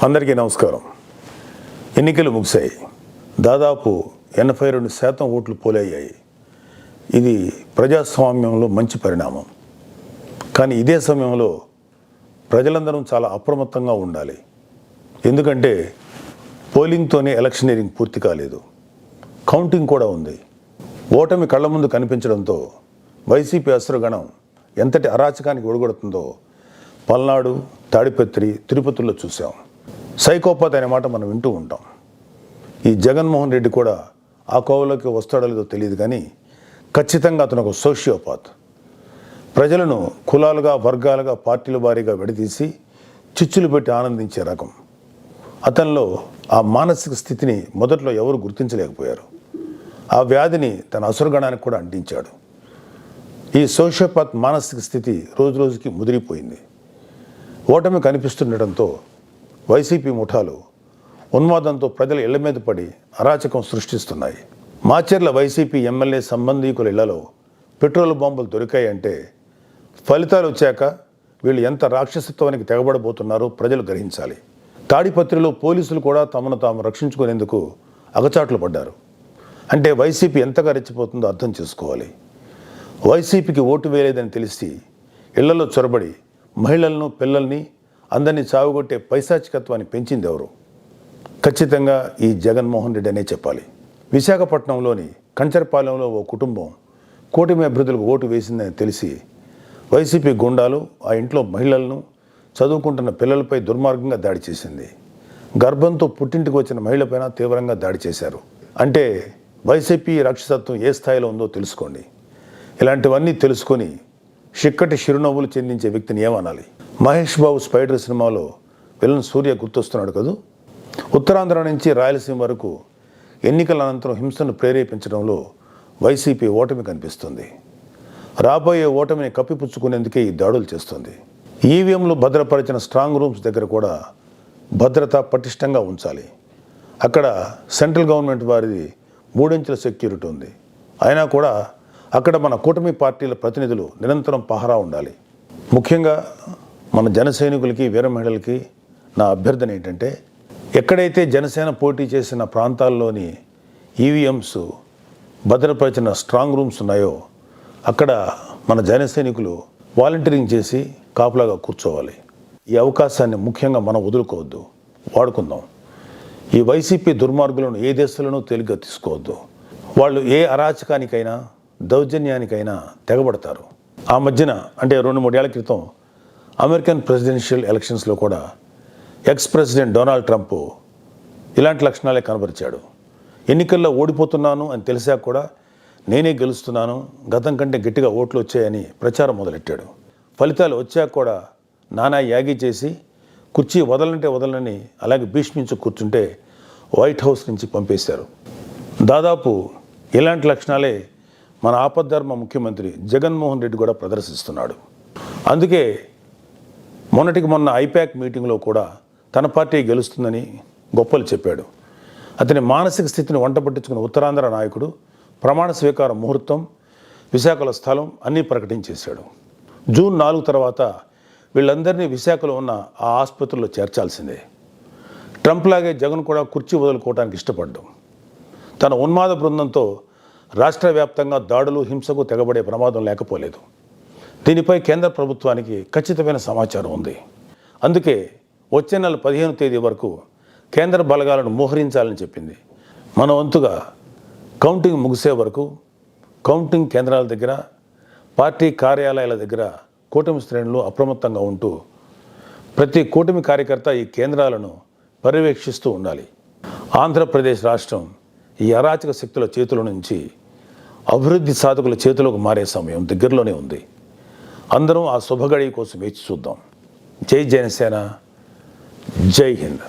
అందరికీ నమస్కారం. ఎన్నికలు ముగిశాయి. దాదాపు 82% ఓట్లు పోలయ్యాయి. ఇది ప్రజాస్వామ్యంలో మంచి పరిణామం. కానీ ఇదే సమయంలో ప్రజలందరం చాలా అప్రమత్తంగా ఉండాలి. ఎందుకంటే పోలింగ్తోనే ఎలక్షనీరింగ్ పూర్తి కాలేదు, కౌంటింగ్ కూడా ఉంది. ఓటమి కళ్ళ ముందు కనిపించడంతో వైసీపీ అసురగణం ఎంతటి అరాచకానికి ఒడిగొడుతుందో పల్నాడు, తాడిపత్రి, తిరుపతిలో చూసాం. సైకోపాత్ అనే మాట మనం వింటూ ఉంటాం. ఈ జగన్మోహన్ రెడ్డి కూడా ఆ కోవలోకి వస్తాడో లేదో తెలియదు, కానీ ఖచ్చితంగా అతను ఒక సోషియోపాత్. ప్రజలను కులాలుగా, వర్గాలుగా, పార్టీల వారీగా విడదీసి చిచ్చులు పెట్టి ఆనందించే రకం. అతనిలో ఆ మానసిక స్థితిని మొదట్లో ఎవరు గుర్తించలేకపోయారు. ఆ వ్యాధిని తన అసురగణానికి కూడా అంటించాడు. ఈ సోషియోపాత్ మానసిక స్థితి రోజు రోజుకి ముదిరిపోయింది. ఓటమి కనిపిస్తుండటంతో వైసీపీ ముఠాలు ఉన్మాదంతో ప్రజల ఇళ్ల మీద పడి అరాచకం సృష్టిస్తున్నాయి. మాచర్ల వైసీపీ ఎమ్మెల్యే సంబంధీకుల ఇళ్లలో పెట్రోల్ బాంబులు దొరికాయంటే ఫలితాలు వచ్చాక వీళ్ళు ఎంత రాక్షసత్వానికి తెగబడబోతున్నారో ప్రజలు గ్రహించాలి. తాడిపత్రిలో పోలీసులు కూడా తమను తాము రక్షించుకునేందుకు అగచాట్లు పడ్డారు. అంటే వైసీపీ ఎంతగా రెచ్చిపోతుందో అర్థం చేసుకోవాలి. వైసీపీకి ఓటు వేయలేదని తెలిసి ఇళ్లలో చొరబడి మహిళలను, పిల్లల్ని అందరినీ చావుగొట్టే పైశాచికత్వాన్ని పెంచింది ఎవరు? ఖచ్చితంగా ఈ జగన్మోహన్ రెడ్డి అనే చెప్పాలి. విశాఖపట్నంలోని కంచరపాలెంలో ఓ కుటుంబం కూటమి అభ్యర్థులకు ఓటు వేసిందని తెలిసి వైసీపీ గుండాలు ఆ ఇంట్లో మహిళలను, చదువుకుంటున్న పిల్లలపై దుర్మార్గంగా దాడి చేసింది. గర్భంతో పుట్టింటికి వచ్చిన మహిళపైన తీవ్రంగా దాడి చేశారు. అంటే వైసీపీ రాక్షసత్వం ఏ స్థాయిలో ఉందో తెలుసుకోండి. ఇలాంటివన్నీ తెలుసుకొని చిక్కటి చిరునవ్వులు చెందించే వ్యక్తిని ఏమనాలి? మహేష్ బాబు స్పైడర్ సినిమాలో విలన్ సూర్య గుర్తొస్తున్నాడు కదూ. ఉత్తరాంధ్ర నుంచి రాయలసీమ వరకు ఎన్నికల అనంతరం హింసను ప్రేరేపించడంలో వైసీపీ ఓటమి కనిపిస్తుంది. రాబోయే ఓటమిని కప్పిపుచ్చుకునేందుకే ఈ దాడులు చేస్తుంది. ఈవీఎంలు భద్రపరిచిన స్ట్రాంగ్ రూమ్స్ దగ్గర కూడా భద్రత పటిష్టంగా ఉంచాలి. అక్కడ సెంట్రల్ గవర్నమెంట్ వారిది 3 అంచెల సెక్యూరిటీ ఉంది. అయినా కూడా అక్కడ మన కూటమి పార్టీల ప్రతినిధులు నిరంతరం పహరా ఉండాలి. ముఖ్యంగా మన జన సైనికులకి, వీర మహిళలకి నా అభ్యర్థన ఏంటంటే, ఎక్కడైతే జనసేన పోటీ చేసిన ప్రాంతాల్లోని ఈవీఎంస్ భద్రపరిచిన స్ట్రాంగ్ రూమ్స్ ఉన్నాయో అక్కడ మన జన సైనికులు వాలంటీరింగ్ చేసి కాపులాగా కూర్చోవాలి. ఈ అవకాశాన్ని ముఖ్యంగా మనం వదులుకోవద్దు, వాడుకుందాం. ఈ వైసీపీ దుర్మార్గులను ఏ దేశంలోనూ తేలిగ్గా తీసుకోవద్దు. వాళ్ళు ఏ అరాచకానికైనా, దౌర్జన్యానికైనా తెగబడతారు. ఆ మధ్యన అంటే 2-3 ఏళ్ల క్రితం అమెరికన్ ప్రెసిడెన్షియల్ ఎలక్షన్స్లో కూడా ఎక్స్ ప్రెసిడెంట్ డొనాల్డ్ ట్రంప్ ఇలాంటి లక్షణాలే కనబరిచాడు. ఎన్నికల్లో ఓడిపోతున్నాను అని తెలిసాక కూడా నేనే గెలుస్తున్నాను, గతం కంటే గట్టిగా ఓట్లు వచ్చాయని ప్రచారం మొదలెట్టాడు. ఫలితాలు వచ్చాక కూడా నానా యాగి చేసి కుర్చీ వదలంటే వదలని అలాగే భీష్మించి కూర్చుంటే వైట్ హౌస్ నుంచి పంపేశారు. దాదాపు ఇలాంటి లక్షణాలే మన ఆపద్ధర్మ ముఖ్యమంత్రి జగన్మోహన్ రెడ్డి కూడా ప్రదర్శిస్తున్నాడు. అందుకే మొన్నటికి మొన్న ఐపాక్ మీటింగ్లో కూడా తన పార్టీ గెలుస్తుందని గొప్పలు చెప్పాడు. అతని మానసిక స్థితిని వంట పట్టించుకున్న ఉత్తరాంధ్ర నాయకుడు ప్రమాణ స్వీకార ముహూర్తం, విశాఖలో స్థలం అన్నీ ప్రకటించేశాడు. జూన్ 4 తర్వాత వీళ్ళందరినీ విశాఖలో ఉన్న ఆ ఆసుపత్రిలో చేర్చాల్సిందే. ట్రంప్ లాగే జగన్ కూడా కుర్చీ వదులుకోవడానికి ఇష్టపడ్డాం. తన ఉన్మాద బృందంతో రాష్ట్ర వ్యాప్తంగా దాడులు, హింసకు తెగబడే ప్రమాదం లేకపోలేదు. దీనిపై కేంద్ర ప్రభుత్వానికి ఖచ్చితమైన సమాచారం ఉంది. అందుకే వచ్చే నెల 15వ తేదీ వరకు కేంద్ర బలగాలను మోహరించాలని చెప్పింది. మన వంతుగా కౌంటింగ్ ముగిసే వరకు కౌంటింగ్ కేంద్రాల దగ్గర, పార్టీ కార్యాలయాల దగ్గర కూటమి శ్రేణులు అప్రమత్తంగా ఉంటూ ప్రతి కూటమి కార్యకర్త ఈ కేంద్రాలను పర్యవేక్షిస్తూ ఉండాలి. ఆంధ్రప్రదేశ్ రాష్ట్రం ఈ అరాచక శక్తుల చేతుల నుంచి అభివృద్ధి సాధకుల చేతులకు మారే సమయం దగ్గరలోనే ఉంది. అందరం ఆ శుభగడి కోసం వేచి చూద్దాం. జై జనసేన, జై హింద్.